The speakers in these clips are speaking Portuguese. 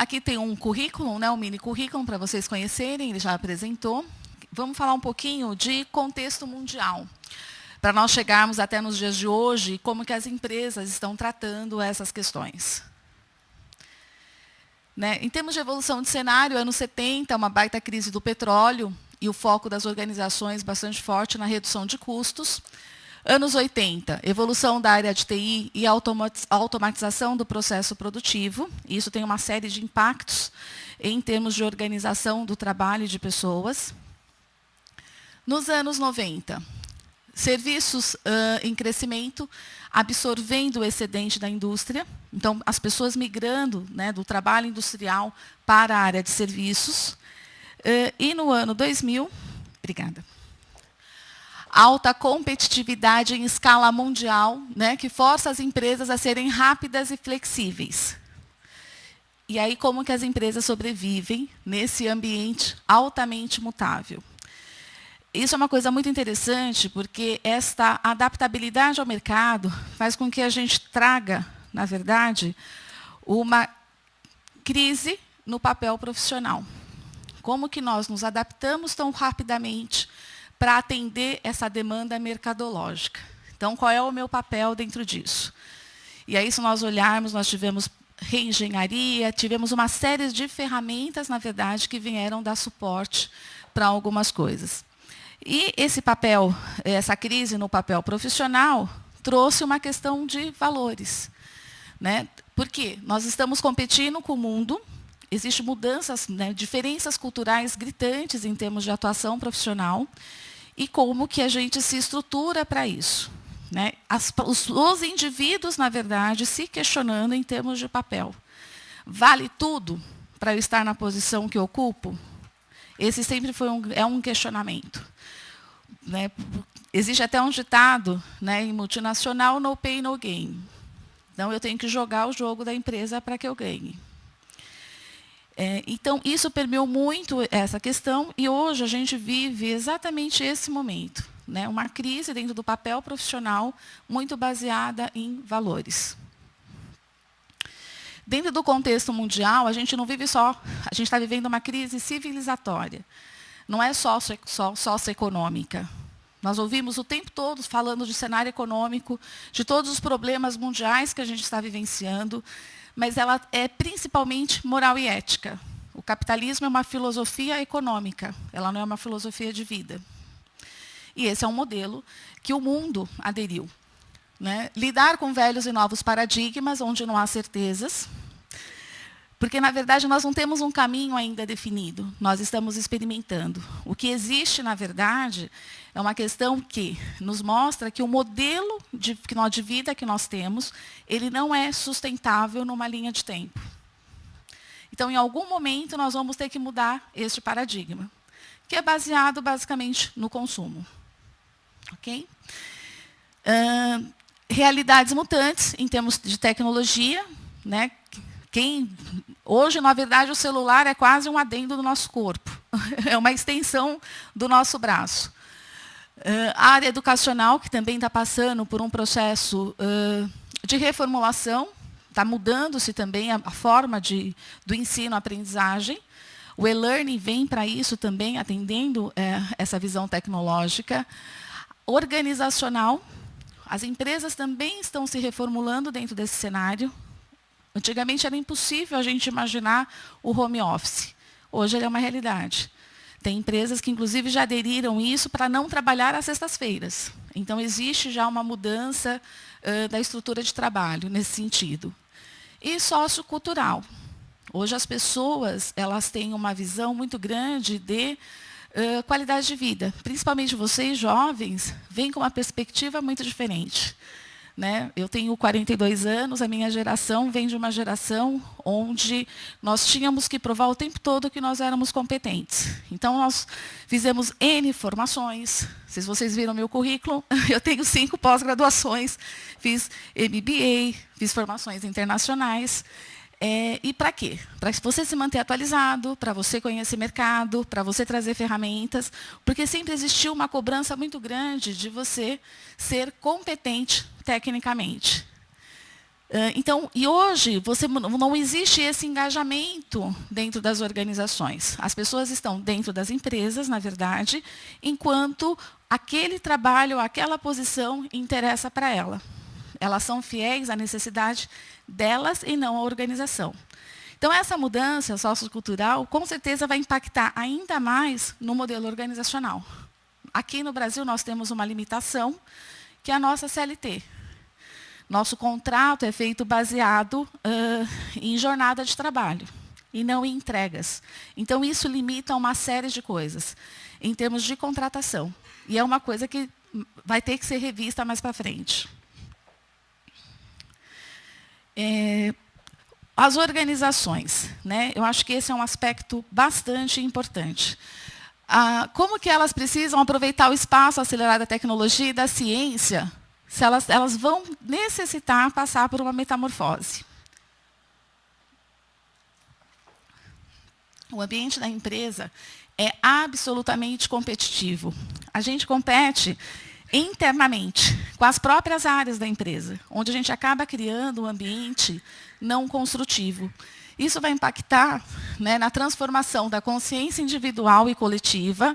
aqui tem um currículo, né, um mini currículo para vocês conhecerem, ele já apresentou. Vamos falar um pouquinho de contexto mundial, para nós chegarmos até nos dias de hoje, como que as empresas estão tratando essas questões. Né? Em termos de evolução de cenário, anos 70, uma baita crise do petróleo e o foco das organizações bastante forte na redução de custos. Anos 80, evolução da área de TI e automatização do processo produtivo. Isso tem uma série de impactos em termos de organização do trabalho de pessoas. Nos anos 90, serviços em crescimento, absorvendo o excedente da indústria. Então, as pessoas migrando, né, do trabalho industrial para a área de serviços. E no ano 2000, obrigada, alta competitividade em escala mundial, né, que força as empresas a serem rápidas e flexíveis. E aí, como que as empresas sobrevivem nesse ambiente altamente mutável? Isso é uma coisa muito interessante, porque esta adaptabilidade ao mercado faz com que a gente traga, na verdade, uma crise no papel profissional. Como que nós nos adaptamos tão rapidamente para atender essa demanda mercadológica? Então, qual é o meu papel dentro disso? E aí, se nós olharmos, nós tivemos reengenharia, tivemos uma série de ferramentas, na verdade, que vieram dar suporte para algumas coisas. E esse papel, essa crise no papel profissional, trouxe uma questão de valores. Né? Por quê? Nós estamos competindo com o mundo, existem mudanças, né, diferenças culturais gritantes em termos de atuação profissional, e como que a gente se estrutura para isso. Né? Os indivíduos, na verdade, se questionando em termos de papel. Vale tudo para eu estar na posição que eu ocupo? Esse sempre foi um questionamento. Né? Existe até um ditado, né, em multinacional, no pay, no gain. Então, eu tenho que jogar o jogo da empresa para que eu ganhe. Então, isso permeou muito essa questão, e hoje a gente vive exatamente esse momento. Né? Uma crise dentro do papel profissional, muito baseada em valores. Dentro do contexto mundial, a gente não vive só, a gente está vivendo uma crise civilizatória. Não é só socioeconômica. Nós ouvimos o tempo todo falando de cenário econômico, de todos os problemas mundiais que a gente está vivenciando, mas ela é principalmente moral e ética. O capitalismo é uma filosofia econômica, ela não é uma filosofia de vida. E esse é um modelo que o mundo aderiu. Né? Lidar com velhos e novos paradigmas, onde não há certezas, porque, na verdade, nós não temos um caminho ainda definido, nós estamos experimentando. O que existe, na verdade, é uma questão que nos mostra que o modelo de vida que nós temos, ele não é sustentável numa linha de tempo. Então, em algum momento, nós vamos ter que mudar este paradigma, que é baseado, basicamente, no consumo. Ok? Realidades mutantes, em termos de tecnologia, né? Hoje, na verdade, o celular é quase um adendo do nosso corpo. É uma extensão do nosso braço. A área educacional, que também está passando por um processo de reformulação, está mudando-se também a forma do ensino-aprendizagem. O e-learning vem para isso também, atendendo essa visão tecnológica. Organizacional, as empresas também estão se reformulando dentro desse cenário. Antigamente era impossível a gente imaginar o home office. Hoje ele é uma realidade. Tem empresas que, inclusive, já aderiram isso para não trabalhar às sextas-feiras. Então, existe já uma mudança da estrutura de trabalho nesse sentido. E sociocultural. Hoje as pessoas elas têm uma visão muito grande de qualidade de vida. Principalmente vocês, jovens, vêm com uma perspectiva muito diferente. Né? Eu tenho 42 anos, a minha geração vem de uma geração onde nós tínhamos que provar o tempo todo que nós éramos competentes. Então, nós fizemos N formações. Se vocês viram meu currículo, eu tenho 5 pós-graduações, fiz MBA, fiz formações internacionais. E para quê? Para você se manter atualizado, para você conhecer mercado, para você trazer ferramentas, porque sempre existiu uma cobrança muito grande de você ser competente tecnicamente. Então, e hoje não existe esse engajamento dentro das organizações. As pessoas estão dentro das empresas, na verdade, enquanto aquele trabalho, aquela posição interessa para ela. Elas são fiéis à necessidade delas e não à organização. Então, essa mudança sociocultural, com certeza, vai impactar ainda mais no modelo organizacional. Aqui no Brasil, nós temos uma limitação, que é a nossa CLT. Nosso contrato é feito baseado em jornada de trabalho e não em entregas. Então, isso limita uma série de coisas em termos de contratação. E é uma coisa que vai ter que ser revista mais para frente. As organizações, né? Eu acho que esse é um aspecto bastante importante. Como que elas precisam aproveitar o espaço acelerado da tecnologia e da ciência, se elas vão necessitar passar por uma metamorfose. O ambiente da empresa é absolutamente competitivo. A gente compete internamente, com as próprias áreas da empresa, onde a gente acaba criando um ambiente não construtivo. Isso vai impactar, né, na transformação da consciência individual e coletiva,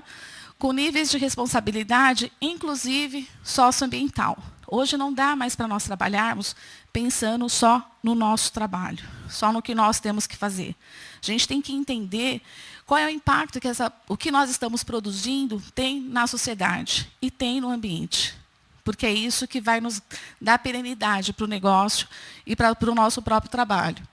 com níveis de responsabilidade, inclusive socioambiental. Hoje não dá mais para nós trabalharmos pensando só no nosso trabalho, só no que nós temos que fazer. A gente tem que entender qual é o impacto que o que nós estamos produzindo tem na sociedade e tem no ambiente. Porque é isso que vai nos dar perenidade para o negócio e para o nosso próprio trabalho.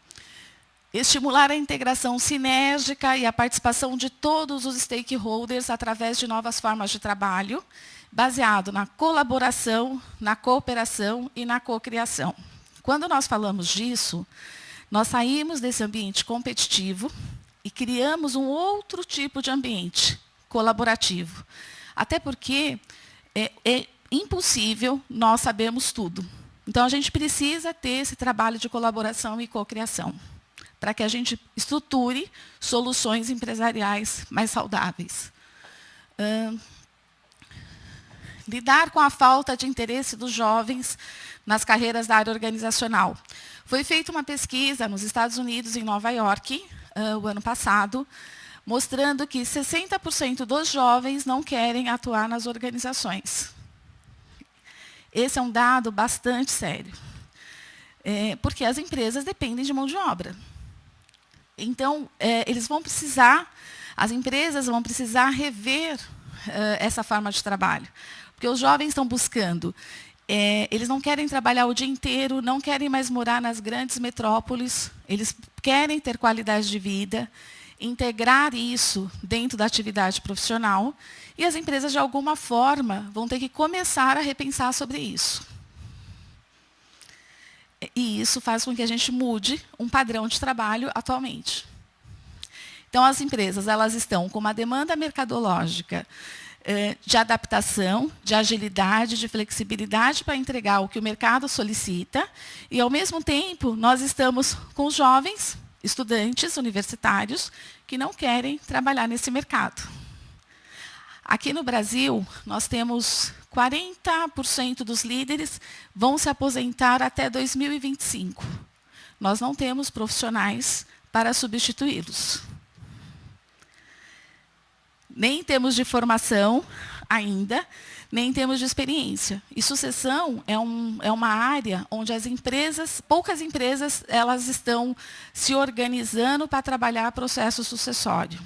Estimular a integração sinérgica e a participação de todos os stakeholders através de novas formas de trabalho, baseado na colaboração, na cooperação e na cocriação. Quando nós falamos disso, nós saímos desse ambiente competitivo e criamos um outro tipo de ambiente colaborativo. Até porque é impossível nós sabermos tudo. Então, a gente precisa ter esse trabalho de colaboração e cocriação, para que a gente estruture soluções empresariais mais saudáveis. Lidar com a falta de interesse dos jovens nas carreiras da área organizacional. Foi feita uma pesquisa nos Estados Unidos, em Nova York, o ano passado, mostrando que 60% dos jovens não querem atuar nas organizações. Esse é um dado bastante sério, porque as empresas dependem de mão de obra. Então, as empresas vão precisar rever essa forma de trabalho. Porque os jovens estão buscando, eles não querem trabalhar o dia inteiro, não querem mais morar nas grandes metrópoles, eles querem ter qualidade de vida, integrar isso dentro da atividade profissional, e as empresas, de alguma forma, vão ter que começar a repensar sobre isso. E isso faz com que a gente mude um padrão de trabalho atualmente. Então, as empresas elas estão com uma demanda mercadológica de adaptação, de agilidade, de flexibilidade para entregar o que o mercado solicita, e, ao mesmo tempo, nós estamos com os jovens, estudantes universitários, que não querem trabalhar nesse mercado. Aqui no Brasil, nós temos 40% dos líderes vão se aposentar até 2025. Nós não temos profissionais para substituí-los. Nem temos de formação ainda, nem temos de experiência. E sucessão é uma área onde poucas empresas, elas estão se organizando para trabalhar processo sucessório.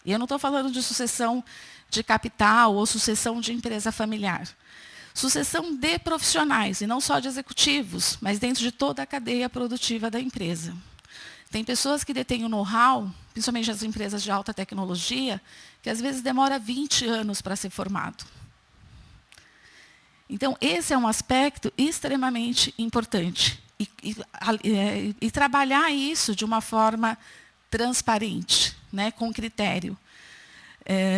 E eu não estou falando de sucessão de capital ou sucessão de empresa familiar. Sucessão de profissionais, e não só de executivos, mas dentro de toda a cadeia produtiva da empresa. Tem pessoas que detêm o know-how, principalmente as empresas de alta tecnologia, que às vezes demora 20 anos para ser formado. Então, esse é um aspecto extremamente importante. E trabalhar isso de uma forma transparente, né, com critério.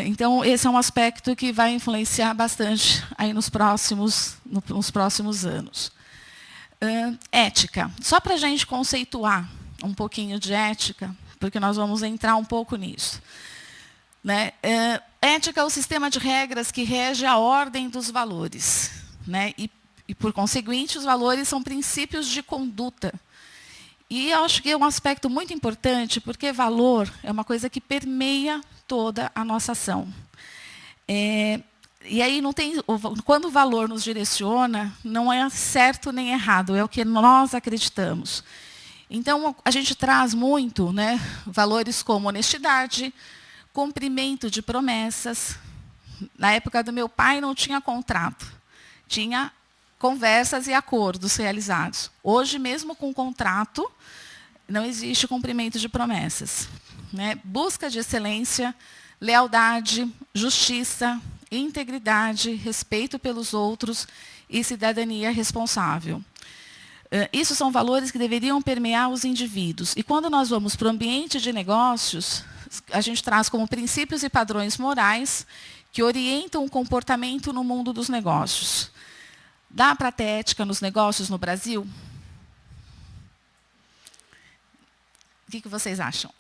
Então, esse é um aspecto que vai influenciar bastante aí nos próximos anos. Ética. Só para a gente conceituar um pouquinho de ética, porque nós vamos entrar um pouco nisso. Né? Ética é o sistema de regras que rege a ordem dos valores. Né? e, por conseguinte, os valores são princípios de conduta. E eu acho que é um aspecto muito importante, porque valor é uma coisa que permeia toda a nossa ação. E aí, quando o valor nos direciona, não é certo nem errado, é o que nós acreditamos. Então, a gente traz muito, né, valores como honestidade, cumprimento de promessas. Na época do meu pai, não tinha contrato, tinha conversas e acordos realizados. Hoje, mesmo com contrato, não existe cumprimento de promessas, né? Busca de excelência, lealdade, justiça, integridade, respeito pelos outros e cidadania responsável. Isso são valores que deveriam permear os indivíduos. E quando nós vamos para o ambiente de negócios, a gente traz como princípios e padrões morais que orientam o comportamento no mundo dos negócios. Dá para ter ética nos negócios no Brasil? O que vocês acham?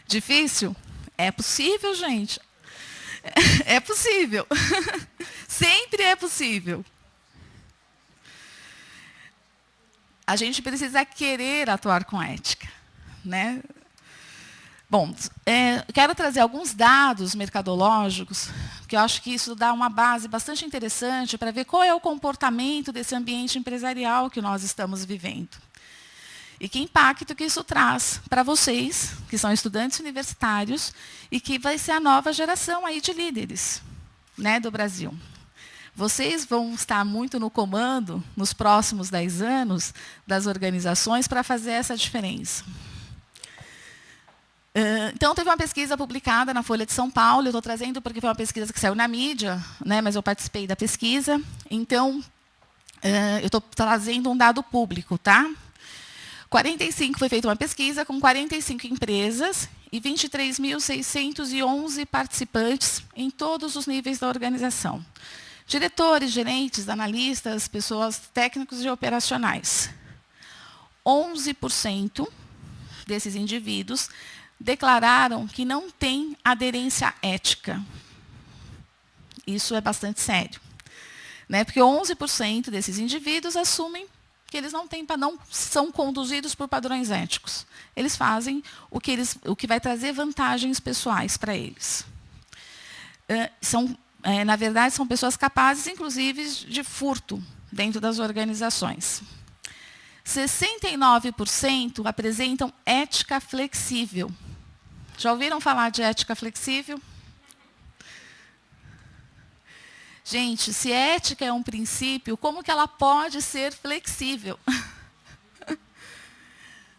Difícil? É possível, gente. É possível. Sempre é possível. A gente precisa querer atuar com ética, né? Bom, quero trazer alguns dados mercadológicos, que eu acho que isso dá uma base bastante interessante para ver qual é o comportamento desse ambiente empresarial que nós estamos vivendo. E que impacto que isso traz para vocês, que são estudantes universitários, e que vai ser a nova geração aí de líderes, né, do Brasil. Vocês vão estar muito no comando, nos próximos 10 anos, das organizações para fazer essa diferença. Então, teve uma pesquisa publicada na Folha de São Paulo, eu estou trazendo porque foi uma pesquisa que saiu na mídia, né, mas eu participei da pesquisa. Então, eu estou trazendo um dado público, tá? Foi feita uma pesquisa com 45 empresas e 23.611 participantes em todos os níveis da organização. Diretores, gerentes, analistas, pessoas técnicos e operacionais. 11% desses indivíduos declararam que não têm aderência ética. Isso é bastante sério, né? Porque 11% desses indivíduos assumem que eles não são conduzidos por padrões éticos. Eles fazem o que vai trazer vantagens pessoais para eles. Na verdade, são pessoas capazes, inclusive, de furto dentro das organizações. 69% apresentam ética flexível. Já ouviram falar de ética flexível? Gente, se ética é um princípio, como que ela pode ser flexível?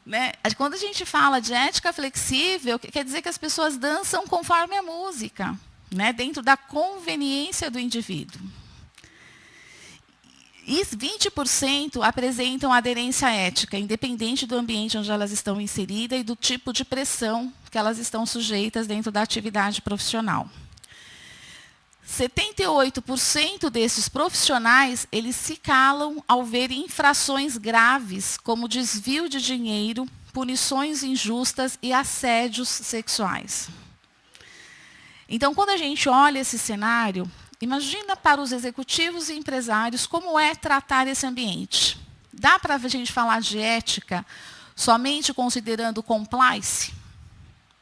Né? Quando a gente fala de ética flexível, quer dizer que as pessoas dançam conforme a música, né? Dentro da conveniência do indivíduo. E 20% apresentam aderência ética, independente do ambiente onde elas estão inseridas e do tipo de pressão que elas estão sujeitas dentro da atividade profissional. 78% desses profissionais, eles se calam ao ver infrações graves, como desvio de dinheiro, punições injustas e assédios sexuais. Então, quando a gente olha esse cenário, imagina para os executivos e empresários como é tratar esse ambiente. Dá para a gente falar de ética somente considerando compliance?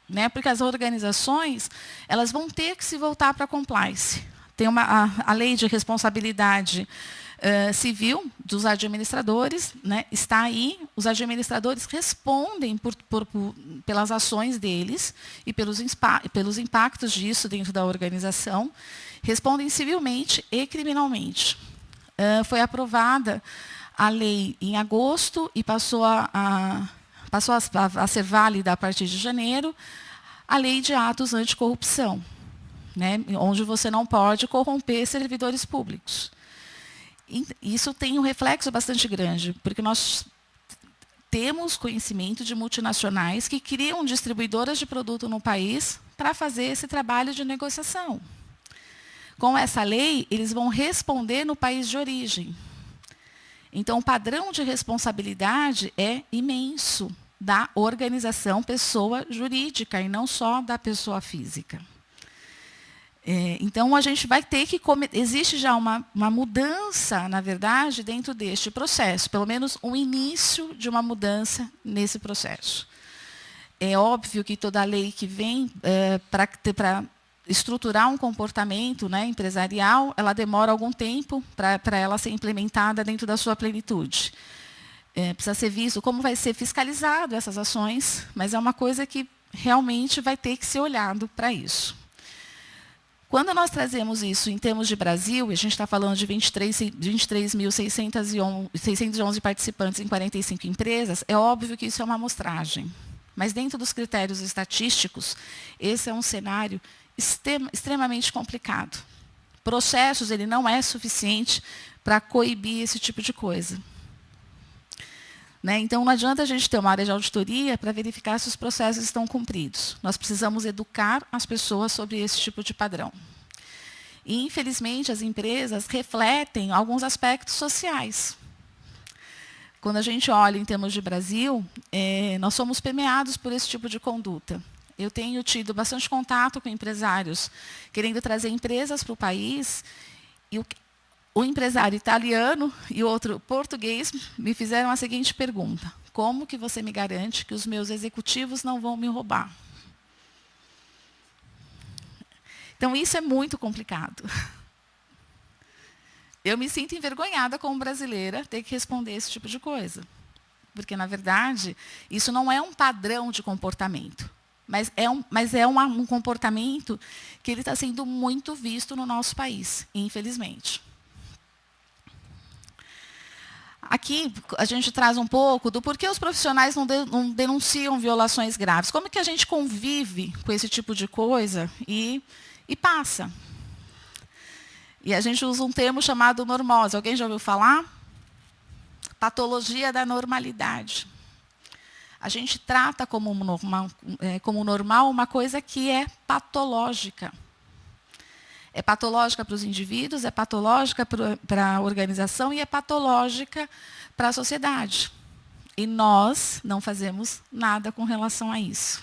Né? Porque as organizações elas vão ter que se voltar para a compliance. Tem a lei de responsabilidade civil dos administradores, né? Está aí, os administradores respondem pelas ações deles e pelos impactos disso dentro da organização, respondem civilmente e criminalmente. Foi aprovada a lei em agosto e passou a ser válida a partir de janeiro, a lei de atos anticorrupção, né, onde você não pode corromper servidores públicos. Isso tem um reflexo bastante grande, porque nós temos conhecimento de multinacionais que criam distribuidoras de produto no país para fazer esse trabalho de negociação. Com essa lei, eles vão responder no país de origem. Então, o padrão de responsabilidade é imenso da organização pessoa jurídica e não só da pessoa física. Então, a gente vai ter que... Existe já uma mudança, na verdade, dentro deste processo, pelo menos um início de uma mudança nesse processo. É óbvio que toda lei que vem para estruturar um comportamento, né, empresarial, ela demora algum tempo para ela ser implementada dentro da sua plenitude. Precisa ser visto como vai ser fiscalizado essas ações, mas é uma coisa que realmente vai ter que ser olhado para isso. Quando nós trazemos isso em termos de Brasil, e a gente está falando de 23.611 participantes em 45 empresas, é óbvio que isso é uma amostragem. Mas dentro dos critérios estatísticos, esse é um cenário extremamente complicado. Processos, ele não é suficiente para coibir esse tipo de coisa. Então, não adianta a gente ter uma área de auditoria para verificar se os processos estão cumpridos. Nós precisamos educar as pessoas sobre esse tipo de padrão. E, infelizmente, as empresas refletem alguns aspectos sociais. Quando a gente olha em termos de Brasil, nós somos permeados por esse tipo de conduta. Eu tenho tido bastante contato com empresários querendo trazer empresas para o país, e o empresário italiano e o outro português me fizeram a seguinte pergunta: como que você me garante que os meus executivos não vão me roubar? Então, isso é muito complicado. Eu me sinto envergonhada como brasileira ter que responder esse tipo de coisa. Porque, na verdade, isso não é um padrão de comportamento. Mas é um comportamento que ele está sendo muito visto no nosso país, infelizmente. Aqui, a gente traz um pouco do porquê os profissionais não denunciam violações graves. Como que a gente convive com esse tipo de coisa e passa? E a gente usa um termo chamado normose. Alguém já ouviu falar? Patologia da normalidade. A gente trata como normal uma coisa que é patológica. É patológica para os indivíduos, é patológica para a organização e é patológica para a sociedade. E nós não fazemos nada com relação a isso.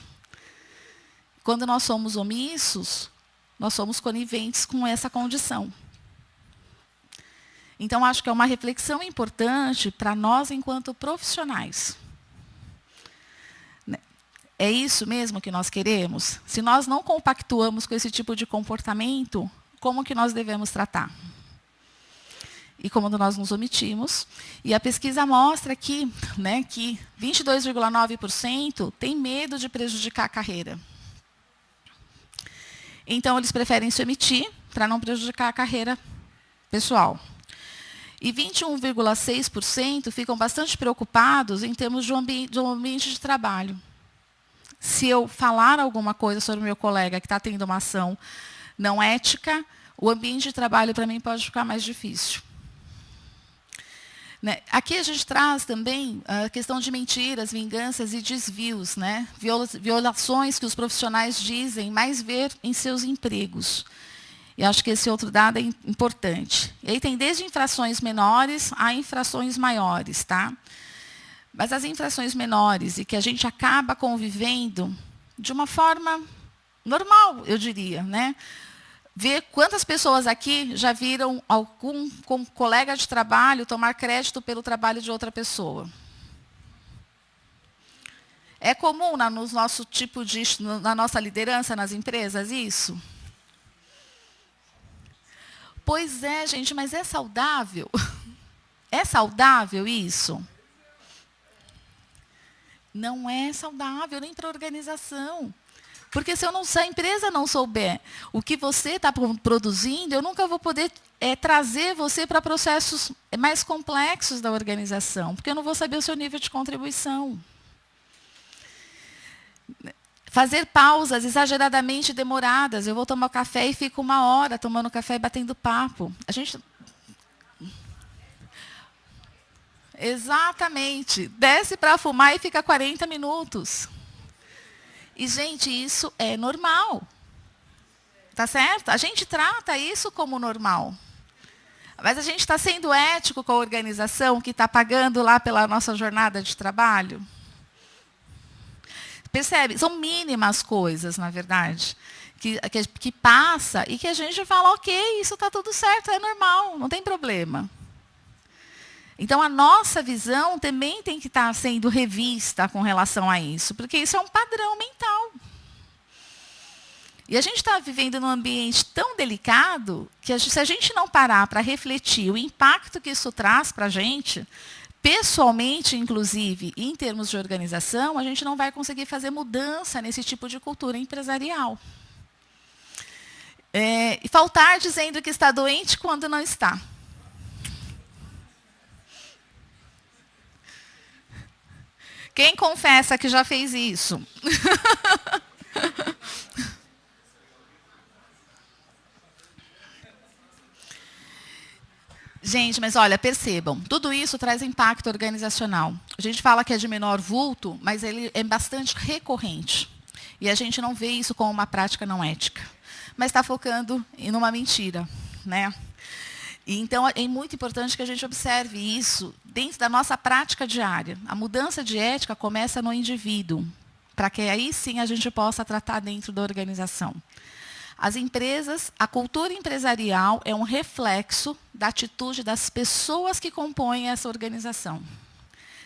Quando nós somos omissos, nós somos coniventes com essa condição. Então, acho que é uma reflexão importante para nós enquanto profissionais. É isso mesmo que nós queremos? Se nós não compactuamos com esse tipo de comportamento, como que nós devemos tratar? E como nós nos omitimos. E a pesquisa mostra que 22,9% tem medo de prejudicar a carreira. Então, eles preferem se omitir para não prejudicar a carreira pessoal. E 21,6% ficam bastante preocupados em termos de um ambiente de trabalho. Se eu falar alguma coisa sobre o meu colega que está tendo uma ação não ética, o ambiente de trabalho para mim pode ficar mais difícil. Aqui a gente traz também a questão de mentiras, vinganças e desvios, violações que os profissionais dizem mais ver em seus empregos. E acho que esse outro dado é importante. E aí tem desde infrações menores a infrações maiores, tá? Mas as infrações menores e que a gente acaba convivendo de uma forma normal, eu diria, Ver quantas pessoas aqui já viram algum colega de trabalho tomar crédito pelo trabalho de outra pessoa. É comum na nossa liderança nas empresas isso? Pois é, gente, mas é saudável? É saudável isso? Não é saudável nem para a organização. Porque se a empresa não souber o que você está produzindo, eu nunca vou poder trazer você para processos mais complexos da organização, porque eu não vou saber o seu nível de contribuição. Fazer pausas exageradamente demoradas. Eu vou tomar café e fico 1 hora tomando café e batendo papo. Exatamente. Desce para fumar e fica 40 minutos. E, gente, isso é normal. Tá certo? A gente trata isso como normal. Mas a gente está sendo ético com a organização que está pagando lá pela nossa jornada de trabalho? Percebe? São mínimas coisas, na verdade, que passa e que a gente fala, ok, isso está tudo certo, é normal, não tem problema. Então, a nossa visão também tem que estar sendo revista com relação a isso, porque isso é um padrão mental. E a gente está vivendo num ambiente tão delicado que se a gente não parar para refletir o impacto que isso traz para a gente, pessoalmente, inclusive, em termos de organização, a gente não vai conseguir fazer mudança nesse tipo de cultura empresarial. E faltar dizendo que está doente quando não está. Quem confessa que já fez isso? Gente, mas olha, percebam, tudo isso traz impacto organizacional. A gente fala que é de menor vulto, mas ele é bastante recorrente. E a gente não vê isso como uma prática não ética. Mas está focando em uma mentira, né? E então, é muito importante que a gente observe isso dentro da nossa prática diária. A mudança de ética começa no indivíduo, para que aí sim a gente possa tratar dentro da organização. As empresas, a cultura empresarial é um reflexo da atitude das pessoas que compõem essa organização.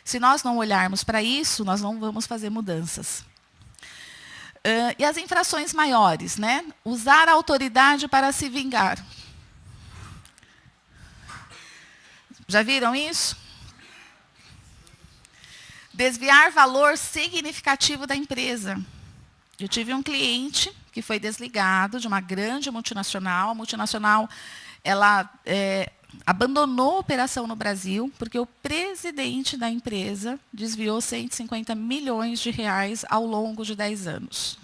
Se nós não olharmos para isso, nós não vamos fazer mudanças. E as infrações maiores, né? Usar a autoridade para se vingar. Já viram isso? Desviar valor significativo da empresa. Eu tive um cliente que foi desligado de uma grande multinacional. A multinacional ela, abandonou a operação no Brasil porque o presidente da empresa desviou 150 milhões de reais ao longo de 10 anos.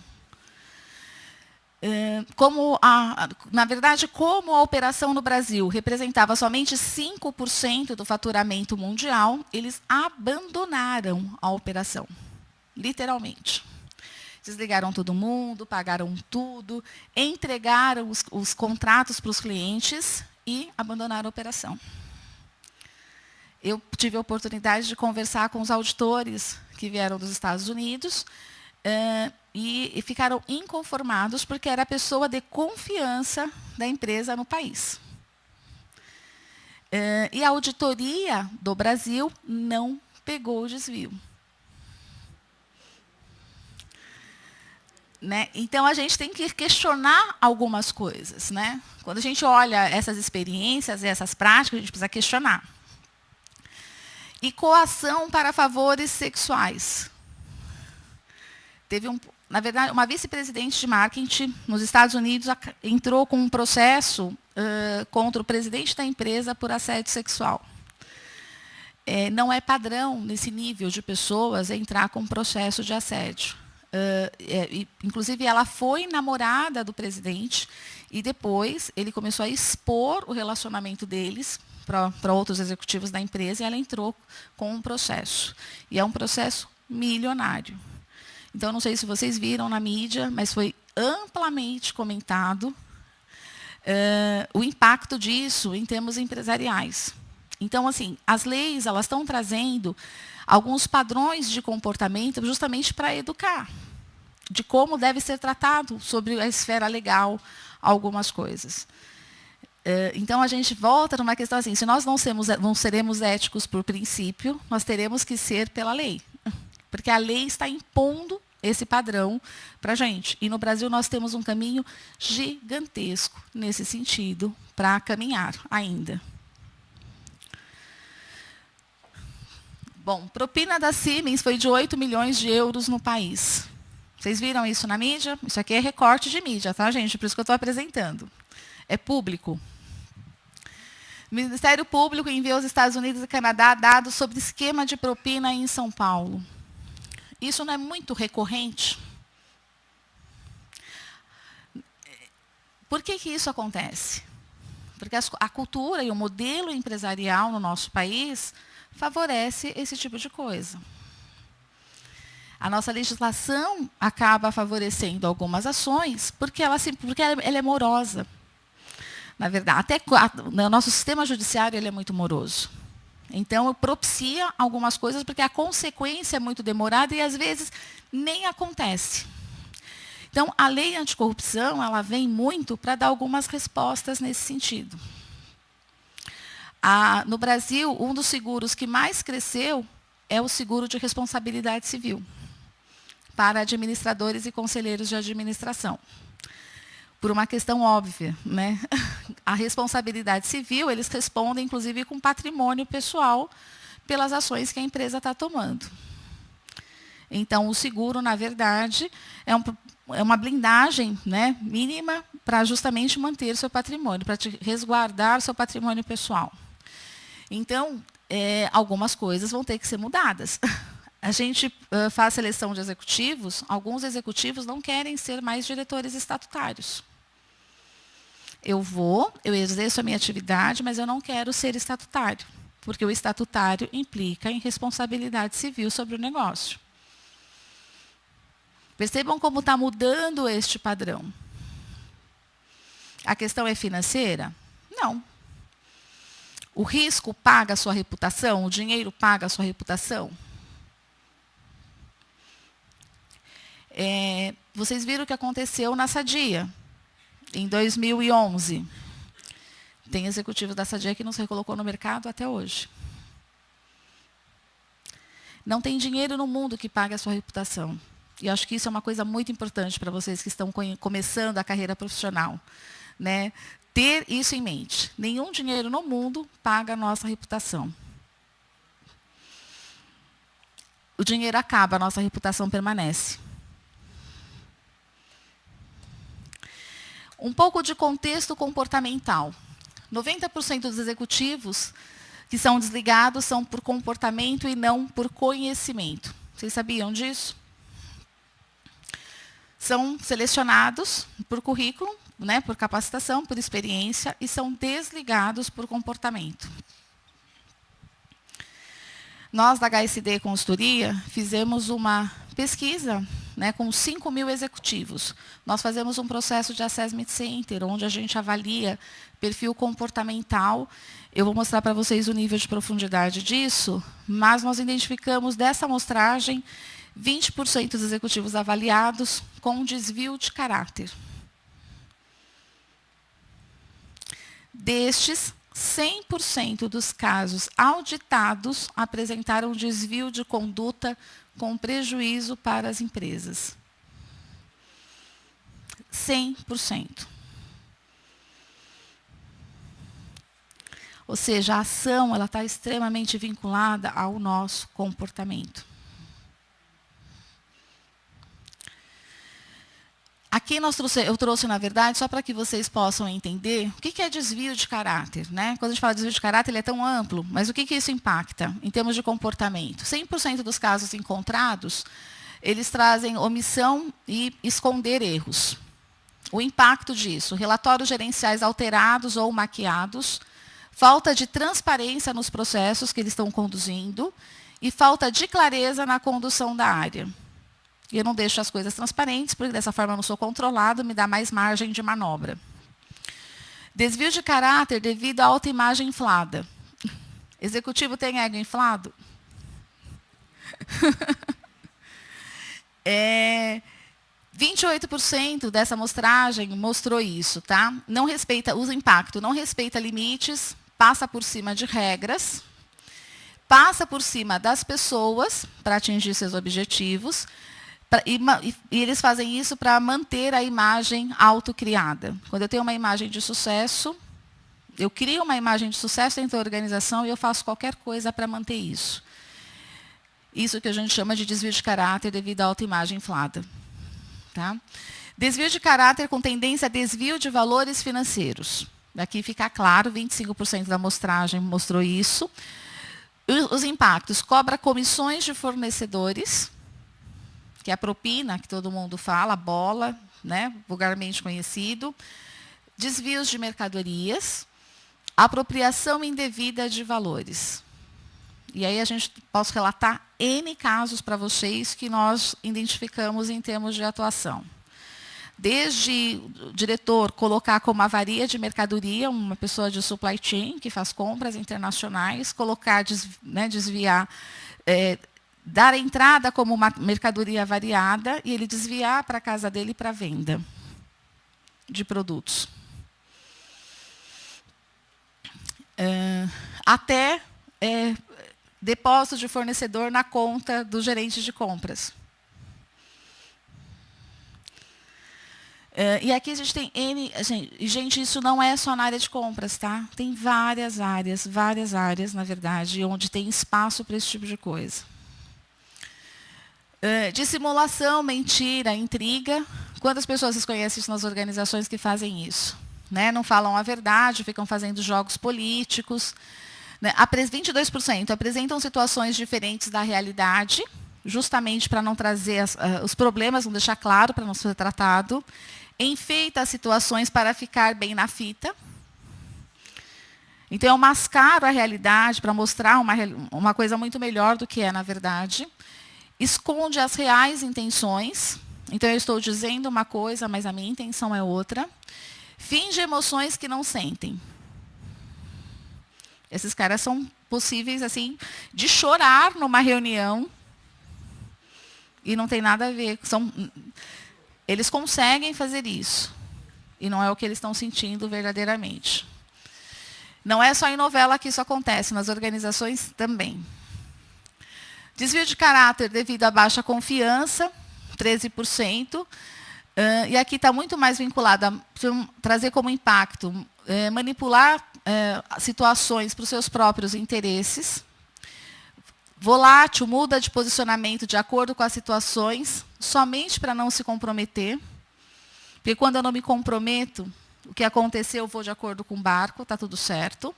Na verdade, como a operação no Brasil representava somente 5% do faturamento mundial, eles abandonaram a operação, literalmente. Desligaram todo mundo, pagaram tudo, entregaram os contratos para os clientes e abandonaram a operação. Eu tive a oportunidade de conversar com os auditores que vieram dos Estados Unidos, e ficaram inconformados porque era a pessoa de confiança da empresa no país. E a auditoria do Brasil não pegou o desvio. Né? Então, a gente tem que questionar algumas coisas. Né? Quando a gente olha essas experiências e essas práticas, a gente precisa questionar. E coação para favores sexuais. Teve na verdade, uma vice-presidente de marketing nos Estados Unidos entrou com um processo contra o presidente da empresa por assédio sexual. Não é padrão, nesse nível de pessoas, entrar com um processo de assédio. Inclusive, ela foi namorada do presidente e depois ele começou a expor o relacionamento deles para outros executivos da empresa e ela entrou com um processo. E é um processo milionário. Então, não sei se vocês viram na mídia, mas foi amplamente comentado o impacto disso em termos empresariais. Então, assim, as leis elas estão trazendo alguns padrões de comportamento justamente para educar, de como deve ser tratado sobre a esfera legal algumas coisas. Então, a gente volta numa questão assim, se nós não seremos éticos por princípio, nós teremos que ser pela lei. Porque a lei está impondo esse padrão para a gente. E no Brasil nós temos um caminho gigantesco nesse sentido para caminhar ainda. Bom, propina da Siemens foi de 8 milhões de euros no país. Vocês viram isso na mídia? Isso aqui é recorte de mídia, tá, gente? Por isso que eu estou apresentando. É público. O Ministério Público enviou aos Estados Unidos e Canadá dados sobre esquema de propina em São Paulo. Isso não é muito recorrente? Por que isso acontece? Porque a cultura e o modelo empresarial no nosso país favorece esse tipo de coisa. A nossa legislação acaba favorecendo algumas ações porque ela é morosa. Na verdade, até o nosso sistema judiciário ele é muito moroso. Então, propicia algumas coisas, porque a consequência é muito demorada e, às vezes, nem acontece. Então, a lei anticorrupção, ela vem muito para dar algumas respostas nesse sentido. No Brasil, um dos seguros que mais cresceu é o seguro de responsabilidade civil, para administradores e conselheiros de administração. Por uma questão óbvia, né? A responsabilidade civil, eles respondem, inclusive, com patrimônio pessoal pelas ações que a empresa está tomando. Então, o seguro, na verdade, é uma blindagem, né, mínima para justamente manter seu patrimônio, para resguardar seu patrimônio pessoal. Então, algumas coisas vão ter que ser mudadas. A gente faz seleção de executivos, alguns executivos não querem ser mais diretores estatutários. Eu exerço a minha atividade, mas eu não quero ser estatutário, porque o estatutário implica em responsabilidade civil sobre o negócio. Percebam como está mudando este padrão. A questão é financeira? Não. O risco paga a sua reputação? O dinheiro paga a sua reputação? Vocês viram o que aconteceu na Sadia, em 2011. Tem executivos da Sadia que não se recolocou no mercado até hoje. Não tem dinheiro no mundo que pague a sua reputação. E acho que isso é uma coisa muito importante para vocês que estão começando a carreira profissional, né? Ter isso em mente. Nenhum dinheiro no mundo paga a nossa reputação. O dinheiro acaba, a nossa reputação permanece. Um pouco de contexto comportamental. 90% dos executivos que são desligados são por comportamento e não por conhecimento. Vocês sabiam disso? São selecionados por currículo, né, por capacitação, por experiência, e são desligados por comportamento. Nós, da HSD Consultoria, fizemos uma pesquisa, né, com 5.000 executivos. Nós fazemos um processo de Assessment Center, onde a gente avalia perfil comportamental. Eu vou mostrar para vocês o nível de profundidade disso, mas nós identificamos dessa amostragem 20% dos executivos avaliados com desvio de caráter. Destes, 100% dos casos auditados apresentaram desvio de conduta com prejuízo para as empresas. 100%. Ou seja, a ação está extremamente vinculada ao nosso comportamento. Aqui eu trouxe, na verdade, só para que vocês possam entender o que é desvio de caráter, né? Quando a gente fala de desvio de caráter, ele é tão amplo, mas o que isso impacta em termos de comportamento? 100% dos casos encontrados, eles trazem omissão e esconder erros. O impacto disso, relatórios gerenciais alterados ou maquiados, falta de transparência nos processos que eles estão conduzindo e falta de clareza na condução da área. E eu não deixo as coisas transparentes, porque dessa forma eu não sou controlado, me dá mais margem de manobra. Desvio de caráter devido à autoimagem inflada. Executivo tem ego inflado? 28% dessa amostragem mostrou isso, tá? Não respeita o impacto, não respeita limites, passa por cima de regras, passa por cima das pessoas para atingir seus objetivos. E eles fazem isso para manter a imagem autocriada. Quando eu tenho uma imagem de sucesso, eu crio uma imagem de sucesso dentro da organização e eu faço qualquer coisa para manter isso. Isso que a gente chama de desvio de caráter devido à autoimagem inflada. Tá? Desvio de caráter com tendência a desvio de valores financeiros. Aqui fica claro, 25% da amostragem mostrou isso. Os impactos, cobra comissões de fornecedores, que é a propina, que todo mundo fala, a bola, né, vulgarmente conhecido, desvios de mercadorias, apropriação indevida de valores. E aí a gente posso relatar N casos para vocês que nós identificamos em termos de atuação. desde o diretor colocar como avaria de mercadoria uma pessoa de supply chain, que faz compras internacionais, colocar, desviar, dar entrada como uma mercadoria avariada e ele desviar para a casa dele para venda de produtos. Até depósito de fornecedor na conta do gerente de compras. E aqui a gente tem gente, isso não é só na área de compras, tá? Tem várias áreas, na verdade, onde tem espaço para esse tipo de coisa. Dissimulação, mentira, intriga. Quantas pessoas vocês conhecem nas organizações que fazem isso? Né? Não falam a verdade, ficam fazendo jogos políticos. Né? 22% apresentam situações diferentes da realidade, justamente para não trazer os problemas, não deixar claro para não ser tratado. Enfeita as situações para ficar bem na fita. Então, eu mascaro a realidade para mostrar uma coisa muito melhor do que é, na verdade. Esconde as reais intenções. Então, eu estou dizendo uma coisa, mas a minha intenção é outra. Finge emoções que não sentem. Esses caras são possíveis, assim, de chorar numa reunião e não tem nada a ver. Eles conseguem fazer isso. E não é o que eles estão sentindo verdadeiramente. Não é só em novela que isso acontece, nas organizações também. Desvio de caráter devido à baixa confiança, 13%. E aqui está muito mais vinculado a trazer como impacto, manipular situações para os seus próprios interesses. Volátil, muda de posicionamento de acordo com as situações, somente para não se comprometer. Porque quando eu não me comprometo, o que aconteceu, eu vou de acordo com o barco, está tudo certo.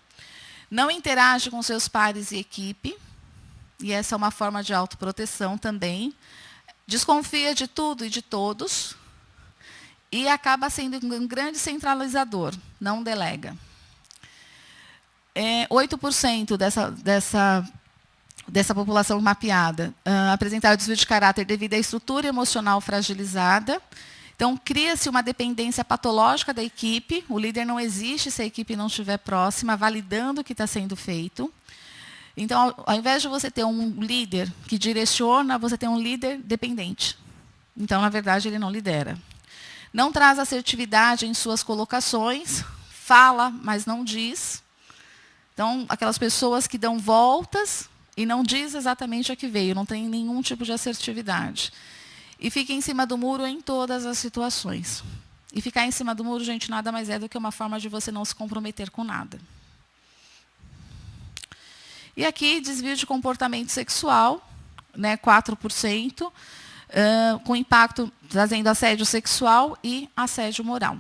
Não interage com seus pares e equipe. E essa é uma forma de autoproteção também. Desconfia de tudo e de todos. E acaba sendo um grande centralizador, não delega. 8% dessa população mapeada apresentaram desvio de caráter devido à estrutura emocional fragilizada. Então, cria-se uma dependência patológica da equipe. O líder não existe se a equipe não estiver próxima, validando o que está sendo feito. Então, ao invés de você ter um líder que direciona, você tem um líder dependente. Então, na verdade, ele não lidera. Não traz assertividade em suas colocações, fala, mas não diz. Então, aquelas pessoas que dão voltas e não diz exatamente a que veio, não tem nenhum tipo de assertividade. E fica em cima do muro em todas as situações. E ficar em cima do muro, gente, nada mais é do que uma forma de você não se comprometer com nada. E aqui, desvio de comportamento sexual, né, 4%, com impacto trazendo assédio sexual e assédio moral.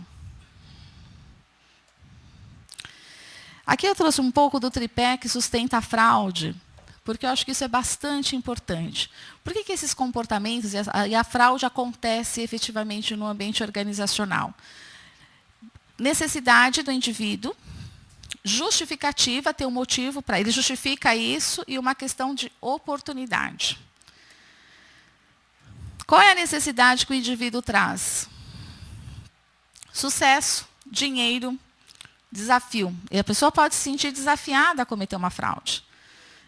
Aqui eu trouxe um pouco do tripé que sustenta a fraude, porque eu acho que isso é bastante importante. Por que esses comportamentos e a fraude acontece efetivamente no ambiente organizacional? Necessidade do indivíduo, justificativa, tem um motivo para ele justifica isso e uma questão de oportunidade. Qual é a necessidade que o indivíduo traz? Sucesso, dinheiro, desafio. E a pessoa pode se sentir desafiada a cometer uma fraude.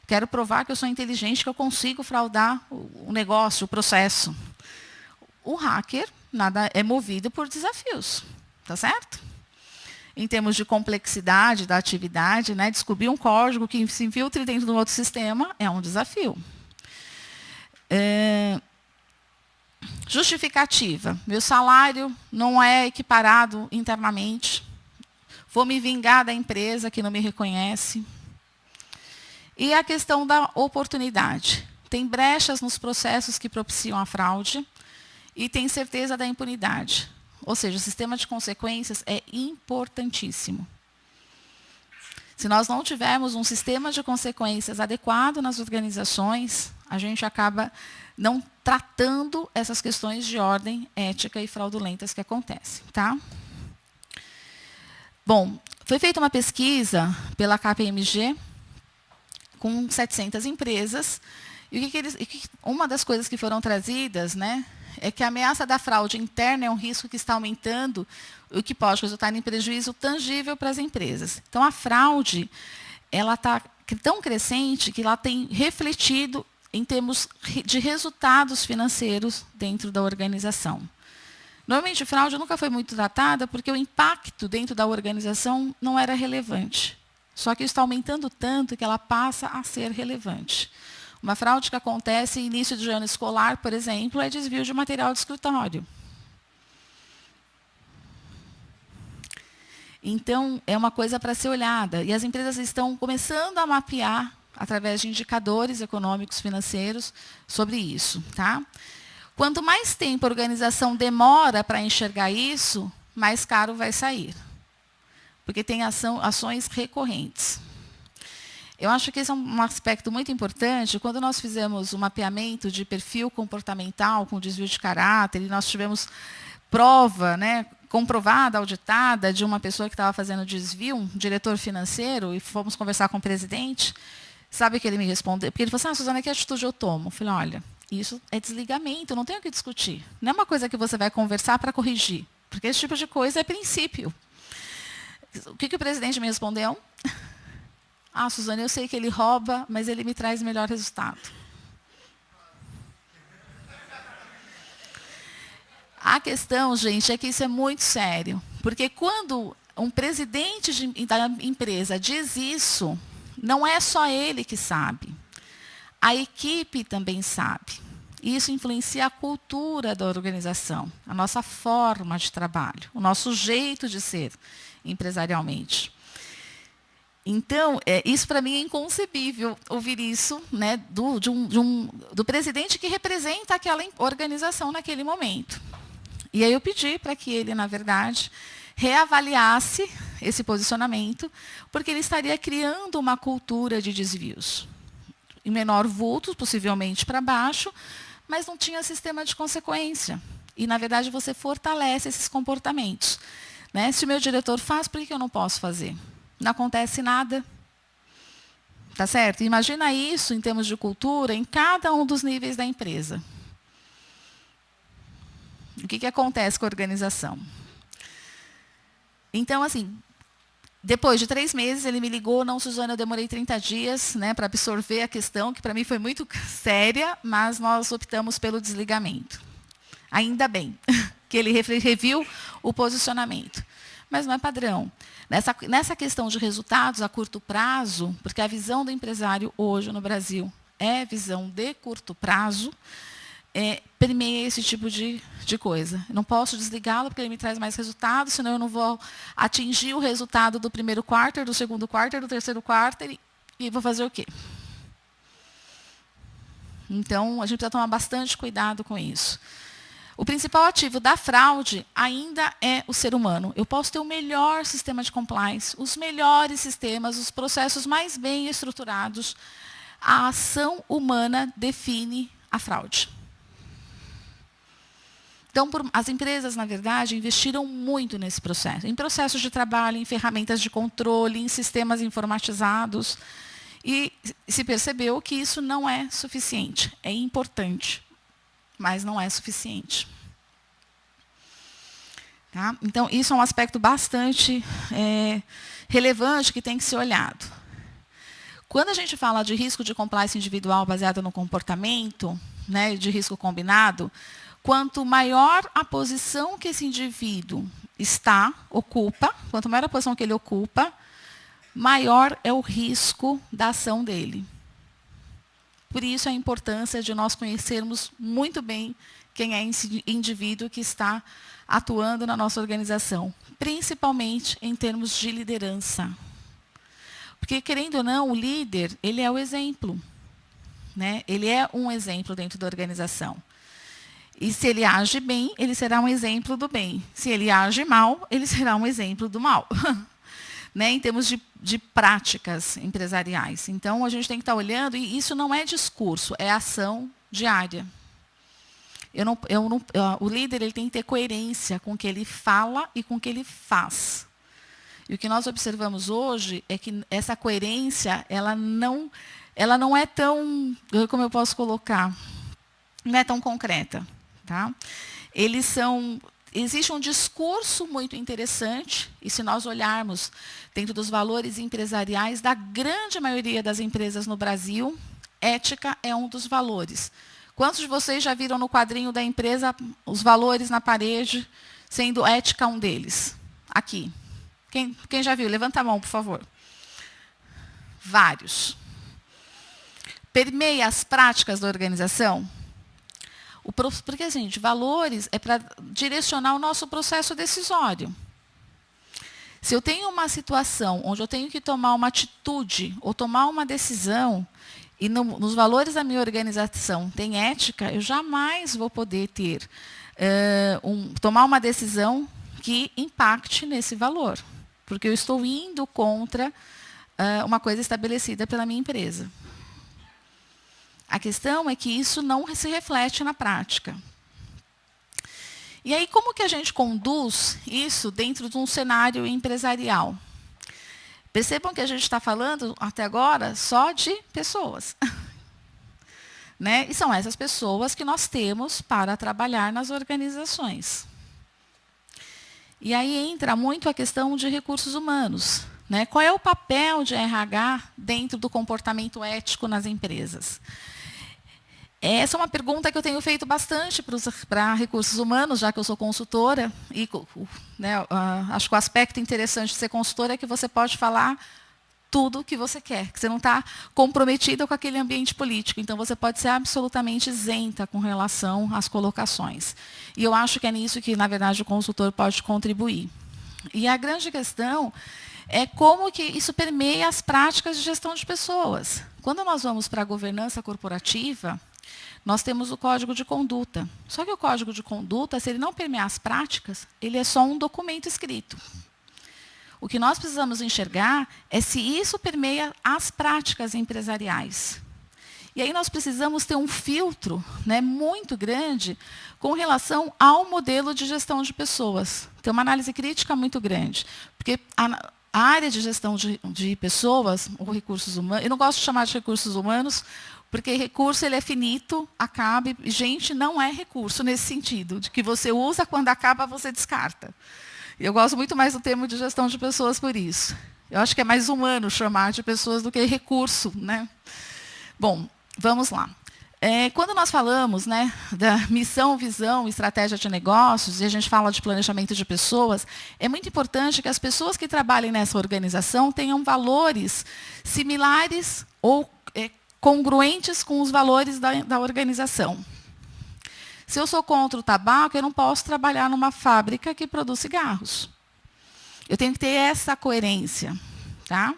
Quero provar que eu sou inteligente, que eu consigo fraudar o negócio, o processo. O hacker é movido por desafios, tá certo? Em termos de complexidade da atividade, né, descobrir um código que se infiltre dentro de um outro sistema é um desafio. Justificativa. Meu salário não é equiparado internamente. Vou me vingar da empresa que não me reconhece. E a questão da oportunidade. Tem brechas nos processos que propiciam a fraude e tem certeza da impunidade. Ou seja, o sistema de consequências é importantíssimo. Se nós não tivermos um sistema de consequências adequado nas organizações, a gente acaba não tratando essas questões de ordem ética e fraudulentas que acontecem. Tá? Bom, foi feita uma pesquisa pela KPMG com 700 empresas. E uma das coisas que foram trazidas, né, é que a ameaça da fraude interna é um risco que está aumentando, o que pode resultar em prejuízo tangível para as empresas. Então, a fraude ela está tão crescente que ela tem refletido em termos de resultados financeiros dentro da organização. Normalmente, a fraude nunca foi muito tratada porque o impacto dentro da organização não era relevante. Só que isso está aumentando tanto que ela passa a ser relevante. Uma fraude que acontece em início de ano escolar, por exemplo, é desvio de material de escritório. Então, é uma coisa para ser olhada. E as empresas estão começando a mapear, através de indicadores econômicos financeiros, sobre isso. Tá? Quanto mais tempo a organização demora para enxergar isso, mais caro vai sair. Porque tem ações recorrentes. Eu acho que esse é um aspecto muito importante. Quando nós fizemos o mapeamento de perfil comportamental com desvio de caráter, e nós tivemos prova, né, comprovada, auditada, de uma pessoa que estava fazendo desvio, um diretor financeiro, e fomos conversar com o presidente, sabe o que ele me respondeu? Porque ele falou assim, Suzana, que atitude eu tomo? Eu falei, olha, isso é desligamento, não tenho o que discutir. Não é uma coisa que você vai conversar para corrigir, porque esse tipo de coisa é princípio. O que o presidente me respondeu? Suzana, eu sei que ele rouba, mas ele me traz melhor resultado. A questão, gente, é que isso é muito sério. Porque quando um presidente da empresa diz isso, não é só ele que sabe. A equipe também sabe. Isso influencia a cultura da organização, a nossa forma de trabalho, o nosso jeito de ser empresarialmente. Então, isso para mim é inconcebível, ouvir isso, né, do presidente que representa aquela organização naquele momento. E aí eu pedi para que ele, na verdade, reavaliasse esse posicionamento, porque ele estaria criando uma cultura de desvios. Em menor vulto, possivelmente para baixo, mas não tinha sistema de consequência. E, na verdade, você fortalece esses comportamentos. Né? Se o meu diretor faz, por que eu não posso fazer? Não acontece nada. Tá certo? Imagina isso em termos de cultura em cada um dos níveis da empresa. O que acontece com a organização? Então, assim, depois de 3 meses, ele me ligou, não, Suzana, eu demorei 30 dias, né, para absorver a questão, que para mim foi muito séria, mas nós optamos pelo desligamento. Ainda bem que ele reviu o posicionamento. Mas não é padrão. Nessa questão de resultados a curto prazo, porque a visão do empresário hoje no Brasil é visão de curto prazo, permeia esse tipo de coisa. Eu não posso desligá-lo porque ele me traz mais resultado, senão eu não vou atingir o resultado do primeiro quarter, do segundo quarter, do terceiro quarter, e vou fazer o quê? Então, a gente precisa tomar bastante cuidado com isso. O principal ativo da fraude ainda é o ser humano. Eu posso ter o melhor sistema de compliance, os melhores sistemas, os processos mais bem estruturados. A ação humana define a fraude. Então, as empresas, na verdade, investiram muito nesse processo. Em processos de trabalho, em ferramentas de controle, em sistemas informatizados. E se percebeu que isso não é suficiente. É importante, mas não é suficiente. Tá? Então, isso é um aspecto bastante relevante que tem que ser olhado. Quando a gente fala de risco de compliance individual baseado no comportamento, né, de risco combinado, quanto maior a posição que esse indivíduo ocupa, quanto maior a posição que ele ocupa, maior é o risco da ação dele. Por isso, a importância de nós conhecermos muito bem quem é esse indivíduo que está atuando na nossa organização, principalmente em termos de liderança. Porque, querendo ou não, o líder, ele é o exemplo. Né? Ele é um exemplo dentro da organização. E se ele age bem, ele será um exemplo do bem. Se ele age mal, ele será um exemplo do mal. Né, em termos de práticas empresariais. Então, a gente tem que estar olhando, e isso não é discurso, é ação diária. O líder ele tem que ter coerência com o que ele fala e com o que ele faz. E o que nós observamos hoje é que essa coerência, ela não é tão, como eu posso colocar, não é tão concreta. Tá? Existe um discurso muito interessante, e se nós olharmos dentro dos valores empresariais da grande maioria das empresas no Brasil, ética é um dos valores. Quantos de vocês já viram no quadrinho da empresa os valores na parede, sendo ética um deles? Aqui. Quem já viu? Levanta a mão, por favor. Vários. Permeia as práticas da organização? Porque, gente, valores é para direcionar o nosso processo decisório. Se eu tenho uma situação onde eu tenho que tomar uma atitude ou tomar uma decisão, e nos valores da minha organização tem ética, eu jamais vou poder tomar uma decisão que impacte nesse valor, porque eu estou indo contra uma coisa estabelecida pela minha empresa. A questão é que isso não se reflete na prática. E aí, como que a gente conduz isso dentro de um cenário empresarial? Percebam que a gente está falando, até agora, só de pessoas. Né? E são essas pessoas que nós temos para trabalhar nas organizações. E aí entra muito a questão de recursos humanos. Né? Qual é o papel de RH dentro do comportamento ético nas empresas? Essa é uma pergunta que eu tenho feito bastante para recursos humanos, já que eu sou consultora. E, né, acho que o aspecto interessante de ser consultora é que você pode falar tudo o que você quer, que você não está comprometida com aquele ambiente político. Então, você pode ser absolutamente isenta com relação às colocações. E eu acho que é nisso que, na verdade, o consultor pode contribuir. E a grande questão é como que isso permeia as práticas de gestão de pessoas. Quando nós vamos para a governança corporativa, nós temos o código de conduta. Só que o código de conduta, se ele não permear as práticas, ele é só um documento escrito. O que nós precisamos enxergar é se isso permeia as práticas empresariais. E aí nós precisamos ter um filtro, né, muito grande com relação ao modelo de gestão de pessoas. Ter uma análise crítica muito grande. Porque a área de gestão de pessoas, ou recursos humanos, eu não gosto de chamar de recursos humanos, porque recurso ele é finito, acaba, e gente não é recurso nesse sentido, de que você usa, quando acaba, você descarta. Eu gosto muito mais do termo de gestão de pessoas por isso. Eu acho que é mais humano chamar de pessoas do que recurso. Né? Bom, vamos lá. Quando nós falamos, né, da missão, visão, estratégia de negócios, e a gente fala de planejamento de pessoas, é muito importante que as pessoas que trabalhem nessa organização tenham valores similares ou congruentes com os valores da organização. Se eu sou contra o tabaco, eu não posso trabalhar numa fábrica que produz cigarros. Eu tenho que ter essa coerência. Tá?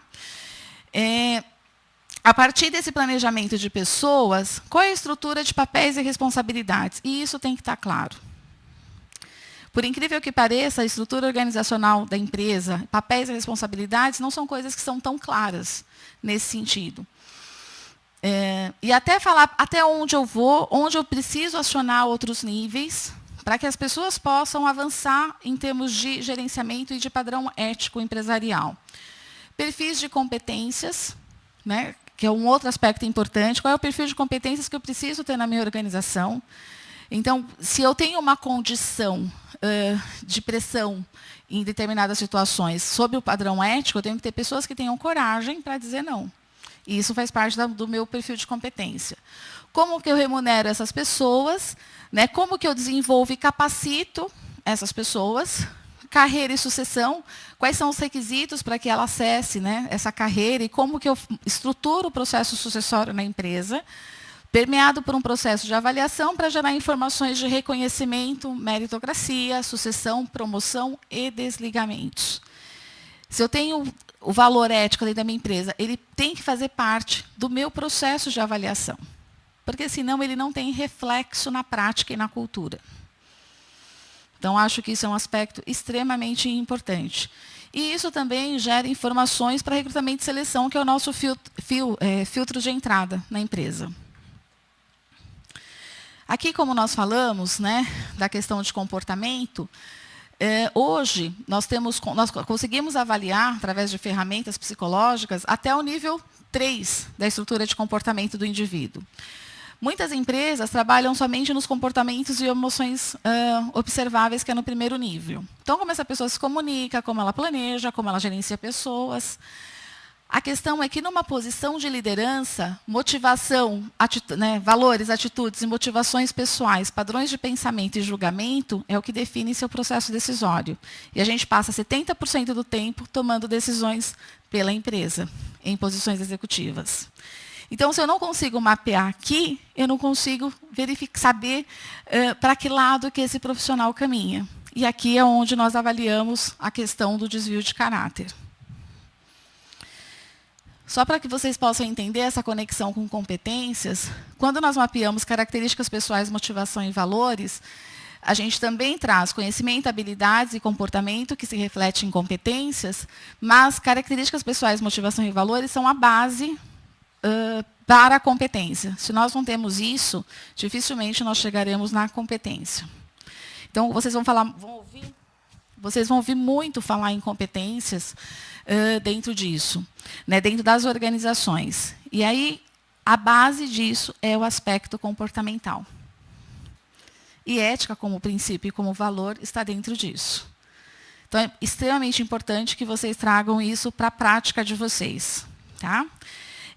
A partir desse planejamento de pessoas, qual é a estrutura de papéis e responsabilidades? E isso tem que estar claro. Por incrível que pareça, a estrutura organizacional da empresa, papéis e responsabilidades, não são coisas que são tão claras nesse sentido. E até falar até onde eu vou, onde eu preciso acionar outros níveis, para que as pessoas possam avançar em termos de gerenciamento e de padrão ético empresarial. Perfis de competências, né, que é um outro aspecto importante. Qual é o perfil de competências que eu preciso ter na minha organização? Então, se eu tenho uma condição de pressão em determinadas situações sob o padrão ético, eu tenho que ter pessoas que tenham coragem para dizer não. E isso faz parte do meu perfil de competência. Como que eu remunero essas pessoas? Né? Como que eu desenvolvo e capacito essas pessoas? Carreira e sucessão. Quais são os requisitos para que ela acesse, né, essa carreira? E como que eu estruturo o processo sucessório na empresa? Permeado por um processo de avaliação para gerar informações de reconhecimento, meritocracia, sucessão, promoção e desligamentos. Se eu tenho o valor ético dentro da minha empresa, ele tem que fazer parte do meu processo de avaliação. Porque, senão, ele não tem reflexo na prática e na cultura. Então, acho que isso é um aspecto extremamente importante. E isso também gera informações para recrutamento e seleção, que é o nosso filtro de entrada na empresa. Aqui, como nós falamos, né, da questão de comportamento, hoje, nós conseguimos avaliar, através de ferramentas psicológicas, até o nível 3 da estrutura de comportamento do indivíduo. Muitas empresas trabalham somente nos comportamentos e emoções observáveis, que é no primeiro nível. Então, como essa pessoa se comunica, como ela planeja, como ela gerencia pessoas. A questão é que, numa posição de liderança, motivação, valores, atitudes e motivações pessoais, padrões de pensamento e julgamento é o que define seu processo decisório. E a gente passa 70% do tempo tomando decisões pela empresa, em posições executivas. Então, se eu não consigo mapear aqui, eu não consigo saber para que lado que esse profissional caminha. E aqui é onde nós avaliamos a questão do desvio de caráter. Só para que vocês possam entender essa conexão com competências, quando nós mapeamos características pessoais, motivação e valores, a gente também traz conhecimento, habilidades e comportamento que se reflete em competências, mas características pessoais, motivação e valores são a base para a competência. Se nós não temos isso, dificilmente nós chegaremos na competência. Então, vocês vão ouvir muito falar em competências dentro disso, dentro das organizações. E aí, a base disso é o aspecto comportamental. E ética, como princípio e como valor, está dentro disso. Então, é extremamente importante que vocês tragam isso para a prática de vocês. Tá?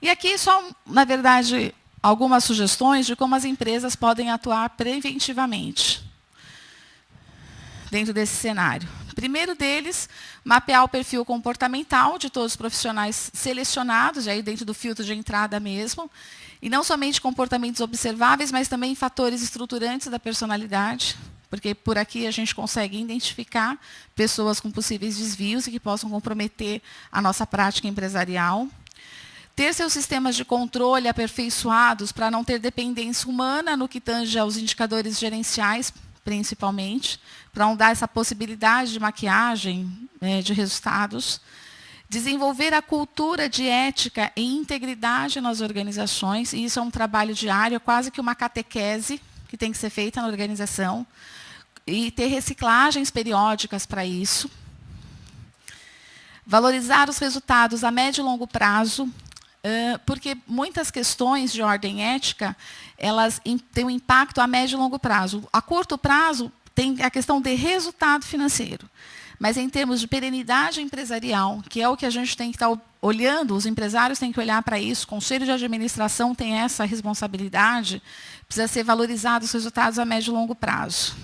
E aqui, só, na verdade, algumas sugestões de como as empresas podem atuar preventivamente dentro desse cenário. Primeiro deles, mapear o perfil comportamental de todos os profissionais selecionados, e aí dentro do filtro de entrada mesmo, e não somente comportamentos observáveis, mas também fatores estruturantes da personalidade, porque por aqui a gente consegue identificar pessoas com possíveis desvios e que possam comprometer a nossa prática empresarial. Ter seus sistemas de controle aperfeiçoados para não ter dependência humana no que tange aos indicadores gerenciais, principalmente, para não dar essa possibilidade de maquiagem de resultados. Desenvolver a cultura de ética e integridade nas organizações, e isso é um trabalho diário, quase que uma catequese que tem que ser feita na organização, e ter reciclagens periódicas para isso. Valorizar os resultados a médio e longo prazo, porque muitas questões de ordem ética, elas têm um impacto a médio e longo prazo. A curto prazo, tem a questão de resultado financeiro. Mas, em termos de perenidade empresarial, que é o que a gente tem que estar olhando, os empresários têm que olhar para isso, o conselho de administração tem essa responsabilidade, precisa ser valorizado os resultados a médio e longo prazo.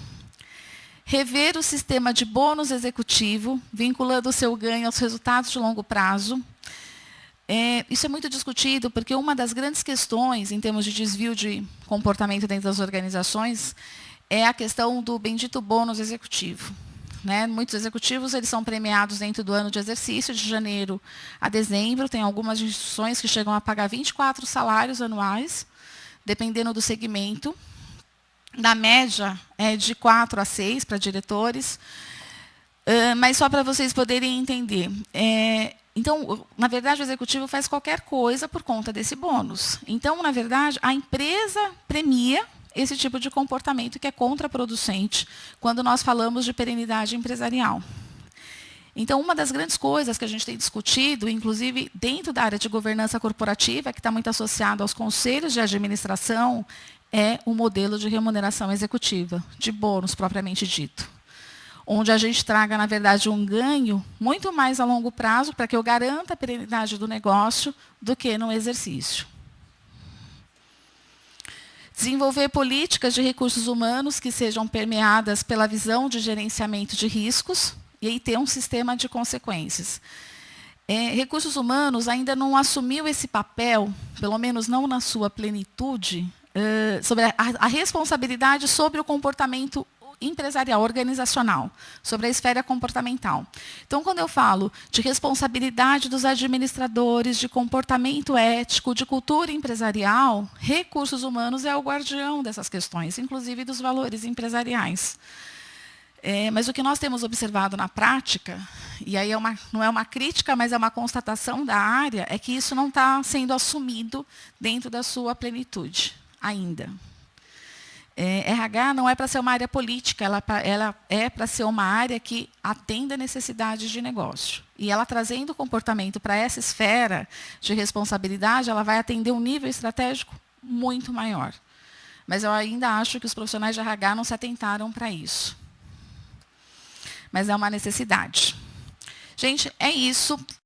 Rever o sistema de bônus executivo, vinculando o seu ganho aos resultados de longo prazo. Isso é muito discutido, porque uma das grandes questões, em termos de desvio de comportamento dentro das organizações, é a questão do bendito bônus executivo. Muitos executivos eles são premiados dentro do ano de exercício, de janeiro a dezembro. Tem algumas instituições que chegam a pagar 24 salários anuais, dependendo do segmento. Na média, é de 4 a 6 para diretores. Mas só para vocês poderem entender. Então, na verdade, o executivo faz qualquer coisa por conta desse bônus. Então, na verdade, a empresa premia esse tipo de comportamento que é contraproducente quando nós falamos de perenidade empresarial. Então, uma das grandes coisas que a gente tem discutido, inclusive dentro da área de governança corporativa, que está muito associada aos conselhos de administração, é o modelo de remuneração executiva, de bônus propriamente dito. Onde a gente traga, na verdade, um ganho muito mais a longo prazo para que eu garanta a perenidade do negócio do que no exercício. Desenvolver políticas de recursos humanos que sejam permeadas pela visão de gerenciamento de riscos e aí ter um sistema de consequências. Recursos humanos ainda não assumiu esse papel, pelo menos não na sua plenitude, sobre a responsabilidade sobre o comportamento empresarial, organizacional, sobre a esfera comportamental. Então, quando eu falo de responsabilidade dos administradores, de comportamento ético, de cultura empresarial, recursos humanos é o guardião dessas questões, inclusive dos valores empresariais. Mas o que nós temos observado na prática, e aí não é uma crítica, mas é uma constatação da área, é que isso não está sendo assumido dentro da sua plenitude ainda. RH não é para ser uma área política, ela é para ser uma área que atenda necessidades de negócio. E ela trazendo o comportamento para essa esfera de responsabilidade, ela vai atender um nível estratégico muito maior. Mas eu ainda acho que os profissionais de RH não se atentaram para isso. Mas é uma necessidade. Gente, é isso.